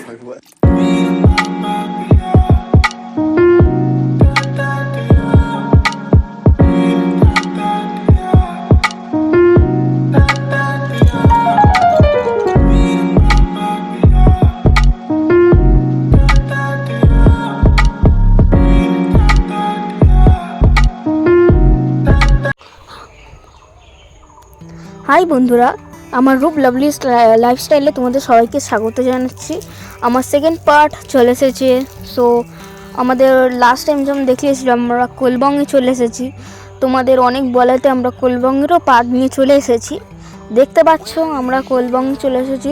High বন্ধুরা, আমার রূপ লাভলি লাইফস্টাইলে তোমাদের সবাইকে স্বাগত জানাচ্ছি। আমার সেকেন্ড পার্ট চলে এসেছে। সো আমাদের লাস্ট টাইম যেমন দেখিয়েছিলাম আমরা কোলবঙ্গে চলে এসেছি, তোমাদের অনেক বলাতে আমরা কোলবঙ্গেরও পার্ট নিয়ে চলে এসেছি। দেখতে পাচ্ছ আমরা কোলবঙ্গে চলে এসেছি।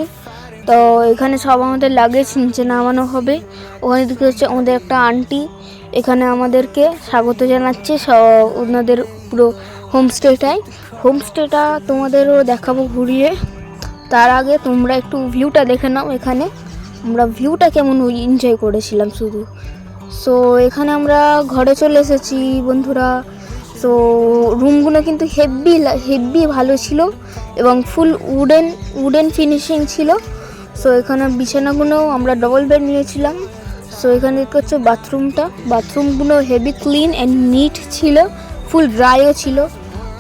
তো এখানে সব আমাদের লাগেজ নিচে নামানো হবে। ওখানে দিকে হচ্ছে আমাদের একটা আন্টি এখানে আমাদেরকে স্বাগত জানাচ্ছে ওনাদের পুরো হোমস্টেটা তোমাদেরও দেখাবো ঘুরিয়ে। তার আগে তোমরা একটু ভিউটা দেখে নাও। এখানে আমরা ভিউটা কেমন এনজয় করেছিলাম শুধু। সো এখানে আমরা ঘরে চলে এসেছি বন্ধুরা। সো রুমগুলো কিন্তু হেভি ভালো ছিল এবং ফুল উডেন ফিনিশিং ছিল। সো এখানে বিছানাগুলো আমরা ডবল বেড নিয়েছিলাম। সো এখানে দেখতে হচ্ছে বাথরুমগুলো হেভি ক্লিন অ্যান্ড নিট ছিল, ফুল ড্রাইও ছিল।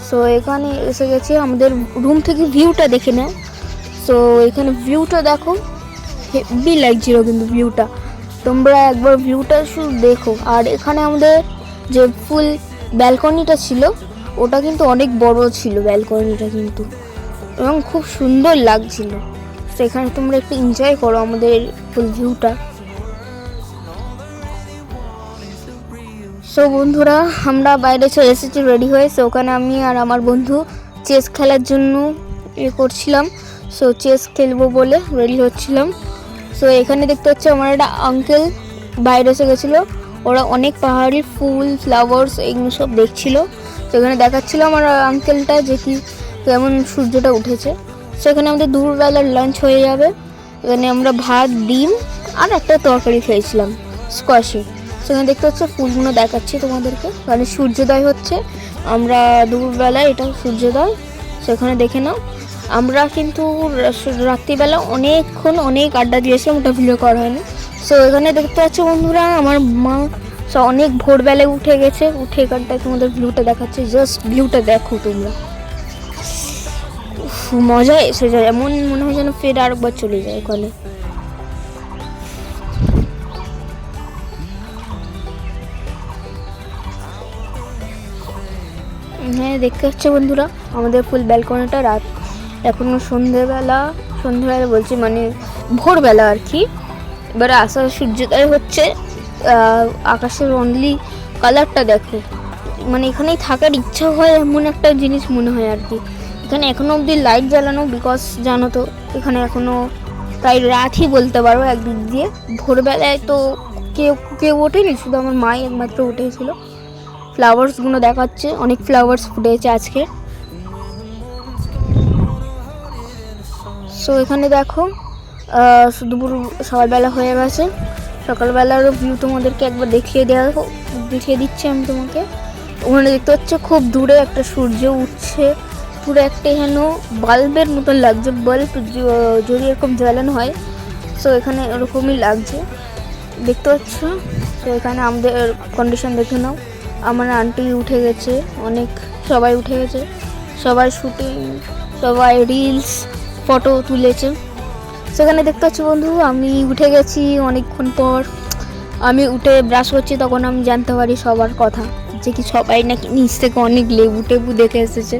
সো এখানে এসে গেছি, আমাদের রুম থেকে ভিউটা দেখে নাও। সো এখানে ভিউটা দেখো, হেভি লাগছিল কিন্তু ভিউটা, তোমরা একবার ভিউটা শুধু দেখো। আর এখানে আমাদের যে ফুল ব্যালকনিটা ছিল ওটা কিন্তু অনেক বড় ছিল ব্যালকনিটা কিন্তু, এবং খুব সুন্দর লাগছিল। সেখানে তোমরা একটু এনজয় করো আমাদের ফুল ভিউটা। সো বন্ধুরা আমরা বাইরে চলে এসেছি রেডি হয়ে। সো ওখানে আমি আর আমার বন্ধু চেস খেলার জন্য করছিলাম। সো চেস খেলবো বলে রেডি হচ্ছিলাম। সো এখানে দেখতে হচ্ছে আমার একটা আঙ্কেল বাইরে এসে গেছিলো, ওরা অনেক পাহাড়ি ফুল ফ্লাওয়ার্স এগুলো সব দেখছিল। সেখানে দেখাচ্ছিল আমার আঙ্কেলটা যে কি কেমন সূর্যটা উঠেছে। সেখানে আমাদের দুপুরবেলার লাঞ্চ হয়ে যাবে। এখানে আমরা ভাত, ডিম আর একটা তরকারি খেয়েছিলাম স্কোয়াশে। সেখানে দেখতে হচ্ছে ফুলগুলো দেখাচ্ছি তোমাদেরকে, মানে সূর্যোদয় হচ্ছে। আমরা দুপুরবেলায় এটা সূর্যোদয়, সেখানে দেখে নাও। আমরা কিন্তু রাত্রিবেলা অনেক আড্ডা দিয়েছিলাম, ওটা ভিডিও করা হয়নি। সো এখানে দেখতে পাচ্ছ বন্ধুরা আমার মা অনেক ভোরবেলায় উঠে গেছে, উঠে এখানটায় তোমাদের ভিউটা দেখাচ্ছে। জাস্ট ভিউটা দেখো তোমরা, মজা এসে যায়, এমন মনে হয় যেন ফের আরেকবার চলে যায় ওখানে। হ্যাঁ দেখতে হচ্ছে বন্ধুরা আমাদের ফুল ব্যালকনিটা। রাত এখনও সন্ধেবেলা বলছি মানে ভোরবেলা আর কি। এবারে আসার সূর্যোদয় হচ্ছে, আকাশের অনলি কালারটা দেখো, মানে এখানেই থাকার ইচ্ছা হয় এমন একটা জিনিস মনে হয় আর কি। এখানে এখনও অবধি লাইট জ্বালানো, বিকজ জানো তো এখানে এখনও প্রায় রাতই বলতে পারো একদিক দিয়ে। ভোরবেলায় তো কেউ ওঠেনি, শুধু আমার মাই একমাত্র উঠেছিল। ফ্লাওয়ার্সগুলো দেখাচ্ছে, অনেক ফ্লাওয়ার্স ফুটেছে আজকে। সো এখানে দেখো দুপুর সকালবেলা হয়ে গেছে। সকালবেলারও ভিউ তোমাদেরকে একবার দেখিয়ে দিচ্ছি আমি তোমাকে। ওখানে দেখতে হচ্ছে খুব দূরে একটা সূর্য উঠছে, পুরো একটা যেন বাল্বের মতন লাগছে। বাল্ব যদি এরকম জ্বালানো হয়, সো এখানে এরকমই লাগছে দেখতে পাচ্ছ। তো এখানে আমাদের কন্ডিশন দেখে নাও। আমার আন্টি উঠে গেছে, সবাই উঠে গেছে, সবাই শুটিং, সবাই রিলস ফটো তুলেছে। সেখানে দেখতে পাচ্ছি বন্ধু আমি উঠে গেছি অনেকক্ষণ পর। আমি উঠে ব্রাশ করছি, তখন আমি জানতে পারি সবার কথা যে কি সবাই নাকি নিচ থেকে অনেক লেবু দেখে এসেছে।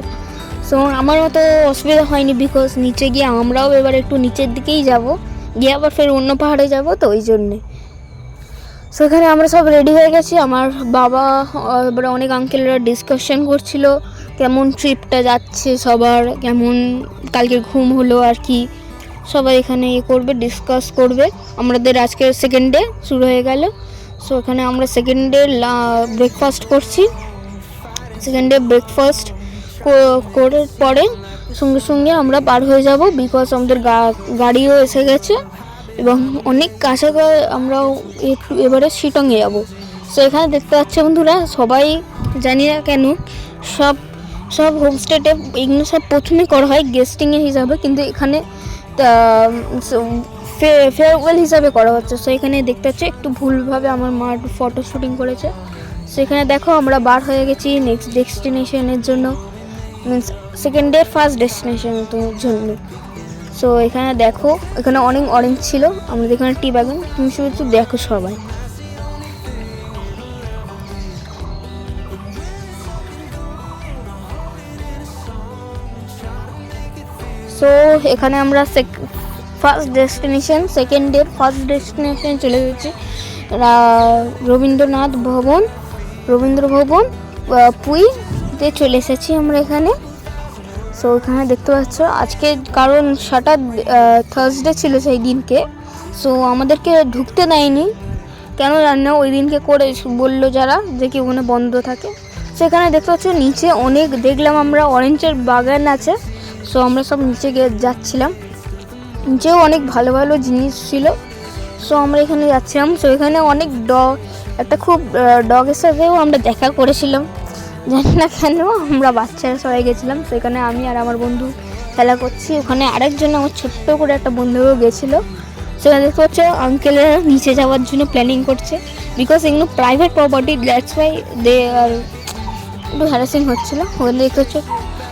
সো আমার মতো অসুবিধা হয়নি, বিকজ নিচে গিয়ে আমরাও এবার একটু নিচের দিকেই যাব, গিয়ে আবার ফের অন্য পাহাড়ে যাব, তো ওই জন্যে। সেখানে আমরা সব রেডি হয়ে গেছি। আমার বাবা এবারে অনেক আঙ্কেলরা ডিসকাশন করছিল কেমন ট্রিপটা যাচ্ছে, সবার কেমন কালকে ঘুম হলো আর কি। সবাই এখানে ডিসকাস করবে। আমাদের আজকের সেকেন্ড ডে শুরু হয়ে গেল। সো এখানে আমরা সেকেন্ড ডে ব্রেকফাস্ট করছি। সেকেন্ড ডে ব্রেকফাস্ট করে পরে সঙ্গে আমরা পার হয়ে যাব, বিকজ আমাদের গাড়িও এসে গেছে এবং অনেক কাছে আমরাও একটু এবারে শিটংয়ে যাব। সো এখানে দেখতে পাচ্ছি বন্ধুরা সবাই, জানি না কেন সব হোমস্টেতে এগুলো সব প্রথমে করা হয় গেস্টিংয়ের হিসাবে, কিন্তু এখানে ফেয়ারওয়েল হিসাবে করা হচ্ছে। সো এখানে দেখতে পাচ্ছ একটু ভুলভাবে আমার মা একটু ফটো শুটিং করেছে। সো এখানে দেখো আমরা বার হয়ে গেছি নেক্সট ডেস্টিনেশনের জন্য, মিনস সেকেন্ড ডে ফার্স্ট ডেস্টিনেশনের জন্য। সো এখানে দেখো এখানে অনেক অরেঞ্জ ছিল, আমাদের এখানে টি বাগান, তুমি শুধু দেখো সবাই। সো এখানে আমরা first destination second day first destination চলে গেছি রবীন্দ্র ভবন পুইতে চলে এসেছি আমরা এখানে। সো এখানে দেখতে পাচ্ছ আজকে কারণ থার্সডে ছিল সেই দিনকে, সো আমাদেরকে ঢুকতে দেয়নি কেন জানি না, ওই দিনকে করে বললো যারা যে কি ওখানে বন্ধ থাকে। সেখানে দেখতে পাচ্ছ নিচে অনেক দেখলাম আমরা অরেঞ্জের বাগান আছে। সো আমরা সব নিচে গিয়ে যাচ্ছিলাম, নিচেও অনেক ভালো ভালো জিনিস ছিল। সো আমরা এখানে যাচ্ছিলাম। সো এখানে অনেক একটা খুব ডগের সাথেও আমরা দেখা করেছিলাম, জানি না কেন, আমরা বাচ্চারা সবাই গেছিলাম। সেখানে আমি আর আমার বন্ধু খেলা করছি, ওখানে আরেকজন আমার ছোট্ট করে একটা বন্ধুও গেছিলো। সেখানে দেখতে পাচ্ছ আঙ্কেলেরা নিচে যাওয়ার জন্য প্ল্যানিং করছে, বিকজ এগুলো private property, that's why they are একটু হ্যারাসিং হচ্ছিলো। ওখানে দেখতে পাচ্ছ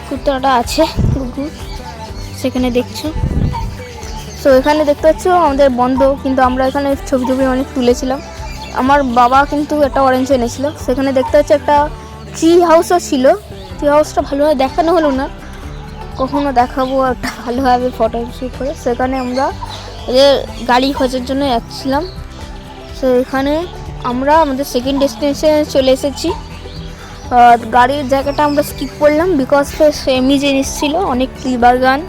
কুত্তাটা আছে কুকুর, সেখানে দেখছো। সো এখানে দেখতে পাচ্ছ আমাদের বন্ধ, কিন্তু আমরা এখানে ছবি অনেক তুলেছিলাম। আমার বাবা কিন্তু একটা অরেঞ্জ এনেছিল। সেখানে দেখতে পাচ্ছ একটা ট্রি হাউসও ছিল, ট্রি হাউসটা ভালোভাবে দেখানো হলো না, কখনো দেখাবো একটা ভালোভাবে ফটো শ্যুট করে। সেখানে আমরা গাড়ি খোঁজার জন্য যাচ্ছিলাম। সো এখানে আমরা আমাদের সেকেন্ড ডেস্টিনেশনে চলে এসেছি। গাড়ির জায়গাটা আমরা স্কিপ করলাম বিকজ সেমি জিনিস ছিল, অনেক ট্রি বাগান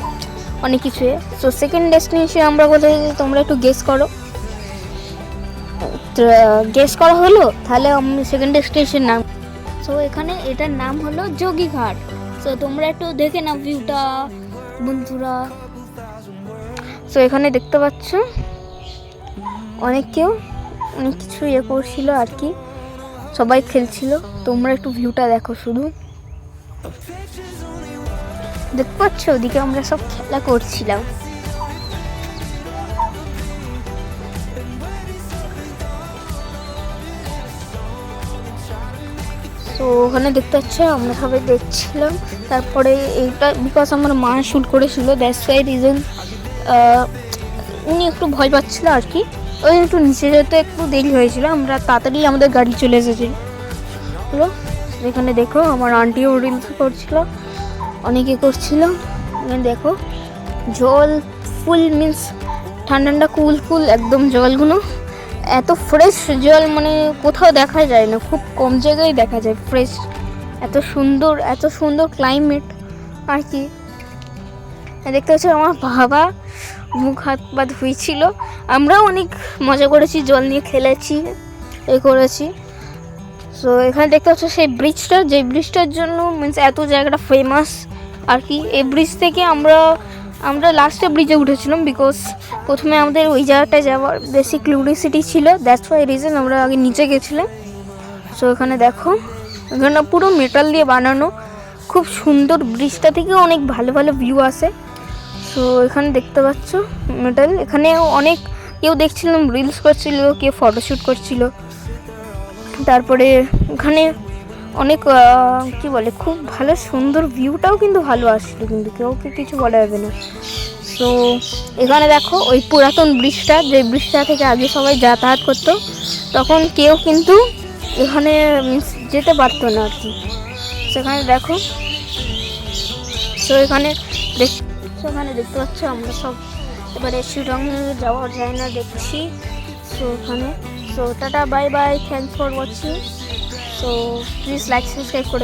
অনেক কিছু। সো সেকেন্ড ডেস্টিনেশন আমরা কোথায়, তোমরা একটু গেস করো। গেস করা হলো, তাহলে আমি সেকেন্ড ডেস্টিনেশন নাম। সো এখানে এটার নাম হলো যোগীঘাট। সো তোমরা একটু দেখে নাও ভিউটা বন্ধুরা। সো এখানে দেখতে পাচ্ছ অনেক কিছু করছিল আর কি, সবাই খেলছিল। তোমরা একটু ভিউটা দেখো, শুধু দেখতে পাচ্ছ ওদিকে আমরা সব খেলা করছিলাম। তো ওখানে দেখতে পাচ্ছ আমরা সবাই দেখছিলাম। তারপরে এইটা বিকজ আমার মা শ্যুট করেছিল, দ্যাটস ওয়াই রিজন উনি একটু ভয় পাচ্ছিল আর কি, ওই একটু নিচে যেতে একটু দেরি হয়েছিল। আমরা তাড়াতাড়ি আমাদের গাড়ি চলে এসেছিল। এখানে দেখো আমার আন্টিও রিলস করছিল, অনেকে করছিল। এখানে দেখো জল ফুল, মিন্স ঠান্ডা কুল একদম জলগুলো, এত ফ্রেশ জল মানে কোথাও দেখা যায় না, খুব কম জায়গায় দেখা যায় ফ্রেশ। এত সুন্দর ক্লাইমেট আর কি। দেখতে পাচ্ছি আমার বাবা মুখ হাত পা ধুইছিল, আমরাও অনেক মজা করেছি, জল নিয়ে খেলেছি, করেছি। সো এখানে দেখতে পাচ্ছ সেই ব্রিজটা, যে ব্রিজটার জন্য মিন্স এত জায়গাটা ফেমাস আর কি। এই ব্রিজ থেকে আমরা লাস্টে ব্রিজে উঠেছিলাম বিকজ প্রথমে আমাদের ওই জায়গাটায় যাওয়ার বেশি কিউরিওসিটি ছিল, দ্যাটস ওয়াই রিজন আমরা আগে নিচে গেছিলাম। সো এখানে দেখো এখানে পুরো মেটাল দিয়ে বানানো, খুব সুন্দর, ব্রিজটা থেকে অনেক ভালো ভিউ আসে। সো এখানে দেখতে পাচ্ছ মেটাল, এখানে অনেক কেউ দেখছিলাম রিলস করছিল, কেউ ফটোশ্যুট করছিল। তারপরে এখানে অনেক কি বলে খুব ভালো সুন্দর ভিউটাও কিন্তু ভালো আসছিল, কিন্তু কেউকে কিছু বলা যাবে না। সো এখানে দেখো ওই পুরাতন ব্রিজটা, যে ব্রিজটা থেকে আগে সবাই যাতায়াত করতো, তখন কেউ কিন্তু এখানে যেতে পারতো না আর কি। সেখানে দেখো, সো এখানে দেখতে পাচ্ছ আমরা সব এবারে শিলংয়ে যাওয়ার জায়গা দেখছি। সো ওখানে tata bye bye, thanks for watching. So please like subscribe করে